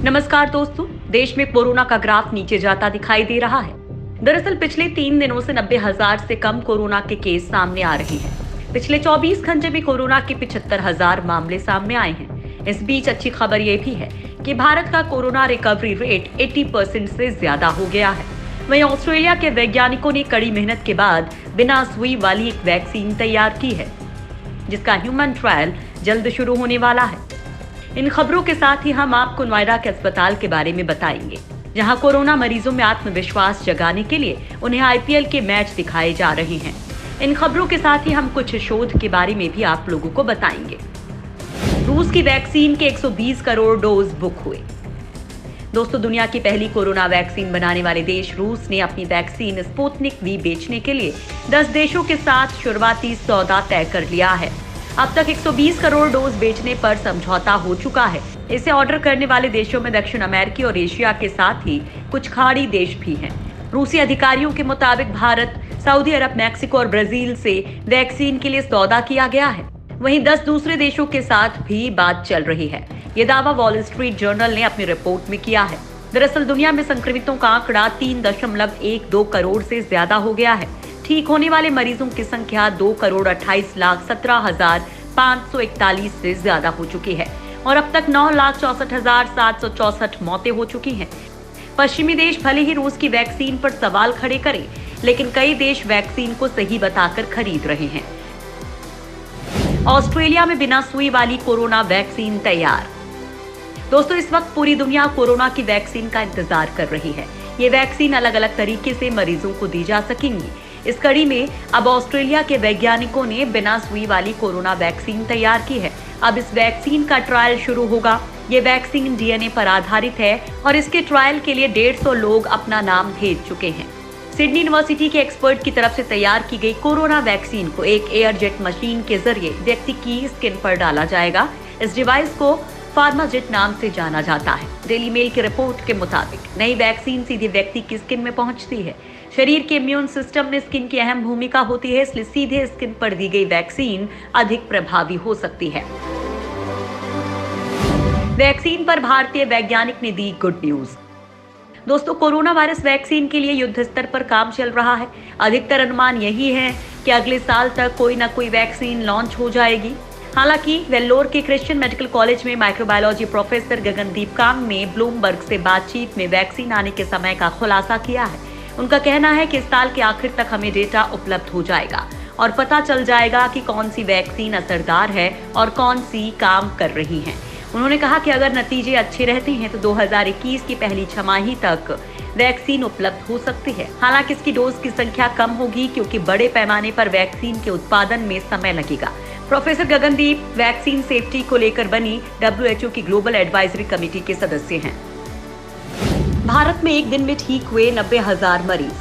नमस्कार दोस्तों, देश में कोरोना का ग्राफ नीचे जाता दिखाई दे रहा है। दरअसल पिछले 3 दिनों से 90,000 से कम कोरोना के केस सामने आ रहे हैं। पिछले 24 घंटे में कोरोना के 75,000 मामले सामने आए हैं। इस बीच अच्छी खबर ये भी है कि भारत का कोरोना रिकवरी रेट 80% से ज्यादा हो गया है। वहीं ऑस्ट्रेलिया के वैज्ञानिकों ने कड़ी मेहनत के बाद बिना सुई वाली एक वैक्सीन तैयार की है, जिसका ह्यूमन ट्रायल जल्द शुरू होने वाला है। इन खबरों के साथ ही हम आपको नोएडा के अस्पताल के बारे में बताएंगे, जहां कोरोना मरीजों में आत्मविश्वास जगाने के लिए उन्हें आईपीएल के मैच दिखाए जा रहे हैं। इन खबरों के साथ ही हम कुछ शोध के बारे में भी आप लोगों को बताएंगे। रूस की वैक्सीन के 120 करोड़ डोज बुक हुए। दोस्तों, दुनिया की पहली कोरोना वैक्सीन बनाने वाले देश रूस ने अपनी वैक्सीन स्पुतनिक वी बेचने के लिए 10 देशों के साथ शुरुआती सौदा तय कर लिया है। अब तक 120 करोड़ डोज बेचने पर समझौता हो चुका है। इसे ऑर्डर करने वाले देशों में दक्षिण अमेरिकी और एशिया के साथ ही कुछ खाड़ी देश भी हैं। रूसी अधिकारियों के मुताबिक भारत, सऊदी अरब, मैक्सिको और ब्राजील से वैक्सीन के लिए सौदा किया गया है। वहीं 10 दूसरे देशों के साथ भी बात चल रही है। ये दावा वॉल स्ट्रीट जर्नल ने अपनी रिपोर्ट में किया है। दरअसल दुनिया में संक्रमितों का आंकड़ा 3.12 करोड़ से ज्यादा हो गया है। ठीक होने वाले मरीजों की संख्या 2,28,17,541 से ज्यादा हो चुकी है और अब तक 9,64,764 मौतें हो चुकी हैं। पश्चिमी देश भले ही रूस की वैक्सीन पर सवाल खड़े करें, लेकिन कई देश वैक्सीन को सही बताकर खरीद रहे हैं। ऑस्ट्रेलिया में बिना सुई वाली कोरोना वैक्सीन तैयार। दोस्तों, इस वक्त पूरी दुनिया कोरोना की वैक्सीन का इंतजार कर रही है। ये वैक्सीन अलग अलग तरीके से मरीजों को दी जा सकेंगी। इस कड़ी में अब ऑस्ट्रेलिया के वैज्ञानिकों ने बिना सुई वाली कोरोना वैक्सीन तैयार की है। अब इस वैक्सीन का ट्रायल शुरू होगा। ये वैक्सीन डीएनए पर आधारित है और इसके ट्रायल के लिए 150 लोग अपना नाम भेज चुके हैं। सिडनी यूनिवर्सिटी के एक्सपर्ट की तरफ से तैयार की गई कोरोना वैक्सीन को एक एयरजेट मशीन के जरिए व्यक्ति की स्किन पर डाला जाएगा। इस डिवाइस को फार्माजेट नाम से जाना जाता है। डेली मेल की रिपोर्ट के मुताबिक नई वैक्सीन सीधे व्यक्ति की स्किन में पहुंचती है। शरीर के इम्यून सिस्टम में स्किन की अहम भूमिका होती है, इसलिए सीधे स्किन पर दी गई वैक्सीन अधिक प्रभावी हो सकती है। वैक्सीन पर भारतीय वैज्ञानिक ने दी गुड न्यूज। दोस्तों, कोरोना वायरस वैक्सीन के लिए युद्ध स्तर पर काम चल रहा है। अधिकतर अनुमान यही है कि अगले साल तक कोई न कोई वैक्सीन लॉन्च हो जाएगी। हालांकि वेल्लोर के क्रिश्चियन मेडिकल कॉलेज में माइक्रोबायोलॉजी प्रोफेसर गगनदीप कांग ने ब्लूमबर्ग से बातचीत में वैक्सीन आने के समय का खुलासा किया है। उनका कहना है कि इस साल के आखिर तक हमें डेटा उपलब्ध हो जाएगा और पता चल जाएगा कि कौन सी वैक्सीन असरदार है और कौन सी काम कर रही है। उन्होंने कहा कि अगर नतीजे अच्छे रहते हैं तो 2021 की पहली छमाही तक वैक्सीन उपलब्ध हो सकती है। हालांकि इसकी डोज की संख्या कम होगी, क्योंकि बड़े पैमाने पर वैक्सीन के उत्पादन में समय लगेगा। प्रोफेसर गगनदीप वैक्सीन सेफ्टी को लेकर बनी WHO की ग्लोबल एडवाइजरी कमेटी के सदस्य हैं। भारत में एक दिन में ठीक हुए 90,000 मरीज।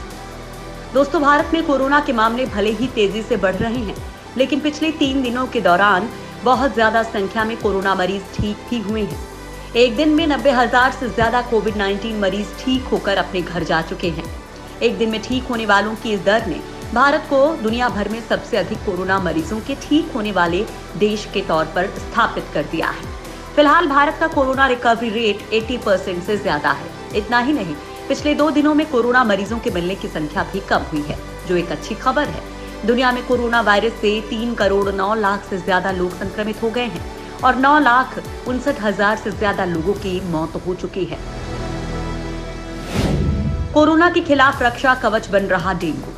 दोस्तों, भारत में कोरोना के मामले भले ही तेजी से बढ़ रहे हैं, लेकिन पिछले 3 दिनों के दौरान बहुत ज्यादा संख्या में कोरोना मरीज ठीक भी हुए हैं। एक दिन में 90,000 से ज्यादा कोविड-19 मरीज ठीक होकर अपने घर जा चुके हैं। एक दिन में ठीक होने वालों की इस दर ने भारत को दुनिया भर में सबसे अधिक कोरोना मरीजों के ठीक होने वाले देश के तौर पर स्थापित कर दिया है। फिलहाल भारत का कोरोना रिकवरी रेट 80% से ज्यादा है। इतना ही नहीं, पिछले 2 दिनों में कोरोना मरीजों के मिलने की संख्या भी कम हुई है, जो एक अच्छी खबर है। दुनिया में कोरोना वायरस से 3 करोड़ 9 लाख से ज्यादा लोग संक्रमित हो गए हैं और 9,59,000 से ज्यादा लोगों की मौत हो चुकी है। कोरोना के खिलाफ रक्षा कवच बन रहा डेंगू।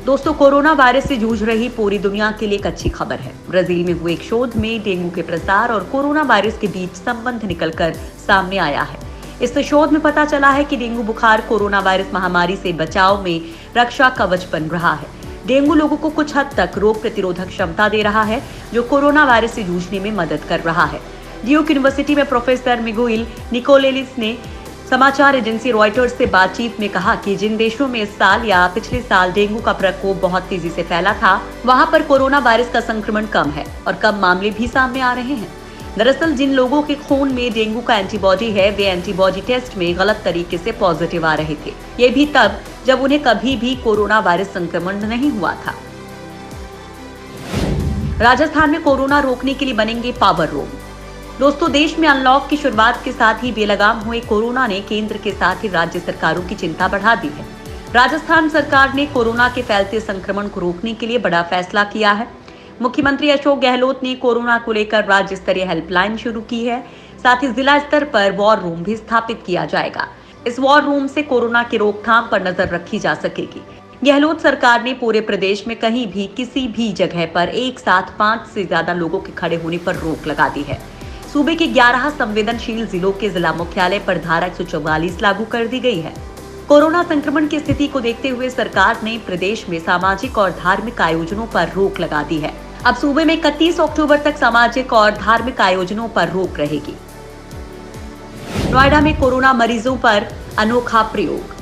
दोस्तों, कोरोना वायरस से जूझ रही पूरी दुनिया के लिए एक अच्छी खबर है। ब्राजील में हुए एक शोध में डेंगू के प्रसार और कोरोना वायरस के बीच संबंध निकलकर सामने आया है। इस शोध में पता चला है कि डेंगू बुखार कोरोना वायरस महामारी से बचाव में रक्षा कवच बन रहा है। डेंगू लोगों को कुछ हद तक रोग प्रतिरोधक क्षमता दे रहा है, जो कोरोना वायरस से जूझने में मदद कर रहा है। ड्यूक यूनिवर्सिटी में प्रोफेसर मिगुइल निकोलेलिस ने समाचार एजेंसी रॉयटर्स से बातचीत में कहा कि जिन देशों में इस साल या पिछले साल डेंगू का प्रकोप बहुत तेजी से फैला था, वहां पर कोरोना वायरस का संक्रमण कम है और कम मामले भी सामने आ रहे हैं। दरअसल जिन लोगों के खून में डेंगू का एंटीबॉडी है, वे एंटीबॉडी टेस्ट में गलत तरीके से पॉजिटिव आ रहे थे। ये भी तब जब उन्हें कभी भी कोरोना वायरस संक्रमण नहीं हुआ था। राजस्थान में कोरोना रोकने के लिए बनेंगे पावर रूम। दोस्तों, देश में अनलॉक की शुरुआत के साथ ही बेलगाम हुए कोरोना ने केंद्र के साथ ही राज्य सरकारों की चिंता बढ़ा दी है। राजस्थान सरकार ने कोरोना के फैलते संक्रमण को रोकने के लिए बड़ा फैसला किया है। मुख्यमंत्री अशोक गहलोत ने कोरोना को लेकर राज्य स्तरीय हेल्पलाइन शुरू की है। साथ ही जिला स्तर पर वॉर रूम भी स्थापित किया जाएगा। इस वॉर रूम से कोरोना की रोकथाम पर नजर रखी जा सकेगी। गहलोत सरकार ने पूरे प्रदेश में कहीं भी किसी भी जगह पर एक साथ 5 से ज्यादा लोगों के खड़े होने पर रोक लगा दी है। सूबे के 11 संवेदनशील जिलों के जिला मुख्यालय पर धारा 144 लागू कर दी गई है। कोरोना संक्रमण की स्थिति को देखते हुए सरकार ने प्रदेश में सामाजिक और धार्मिक आयोजनों पर रोक लगा दी है। अब सूबे में 31 अक्टूबर तक सामाजिक और धार्मिक आयोजनों पर रोक रहेगी। नोएडा में कोरोना मरीजों पर अनोखा प्रयोग।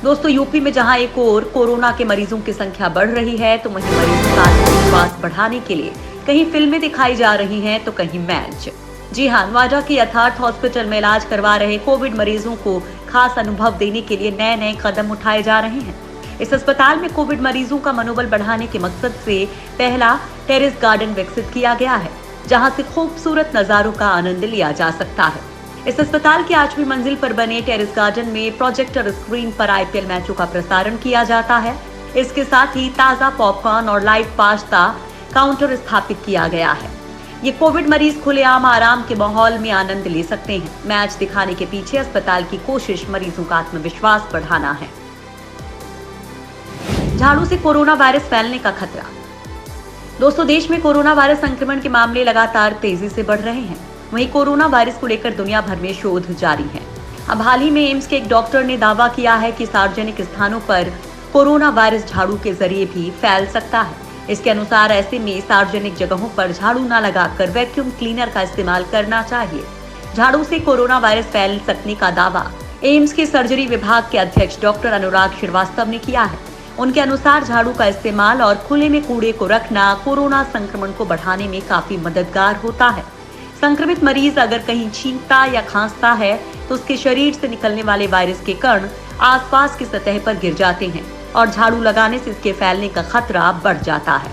दोस्तों, यूपी में जहां एक ओर कोरोना के मरीजों की संख्या बढ़ रही है, तो वहीं मरीजों का आत्मविश्वास बढ़ाने के लिए कहीं फिल्में दिखाई जा रही हैं, तो कहीं मैच। जी हां, नोएडा के यथार्थ हॉस्पिटल में इलाज करवा रहे कोविड मरीजों को खास अनुभव देने के लिए नए नए कदम उठाए जा रहे हैं। इस अस्पताल में कोविड मरीजों का मनोबल बढ़ाने के मकसद से पहला टेरेस गार्डन विकसित किया गया है, जहां से खूबसूरत नजारों का आनंद लिया जा सकता है। इस अस्पताल की 8वीं मंजिल पर बने टेरेस गार्डन में प्रोजेक्टर स्क्रीन पर IPL मैचों का प्रसारण किया जाता है। इसके साथ ही ताजा पॉपकॉर्न और लाइव पास्ता काउंटर स्थापित किया गया है। ये कोविड मरीज खुलेआम आराम के माहौल में आनंद ले सकते हैं। मैच दिखाने के पीछे अस्पताल की कोशिश मरीजों का आत्मविश्वास बढ़ाना है। झाड़ू से कोरोना वायरस फैलने का खतरा। दोस्तों, देश में कोरोना वायरस संक्रमण के मामले लगातार तेजी से बढ़ रहे हैं। वहीं कोरोना वायरस को लेकर दुनिया भर में शोध जारी है। अब हाल ही में एम्स के एक डॉक्टर ने दावा किया है कि सार्वजनिक स्थानों पर कोरोना वायरस झाड़ू के जरिए भी फैल सकता है। इसके अनुसार ऐसे में सार्वजनिक जगहों पर झाड़ू न लगाकर वैक्यूम क्लीनर का इस्तेमाल करना चाहिए। झाड़ू से कोरोना वायरस फैल सकने का दावा एम्स के सर्जरी विभाग के अध्यक्ष डॉक्टर अनुराग श्रीवास्तव ने किया है। उनके अनुसार झाड़ू का इस्तेमाल और खुले में कूड़े को रखना कोरोना संक्रमण को बढ़ाने में काफी मददगार होता है। संक्रमित मरीज अगर कहीं छींकता या खांसता है, तो उसके शरीर से निकलने वाले वायरस के कण आसपास की सतह पर गिर जाते हैं और झाड़ू लगाने से इसके फैलने का खतरा बढ़ जाता है।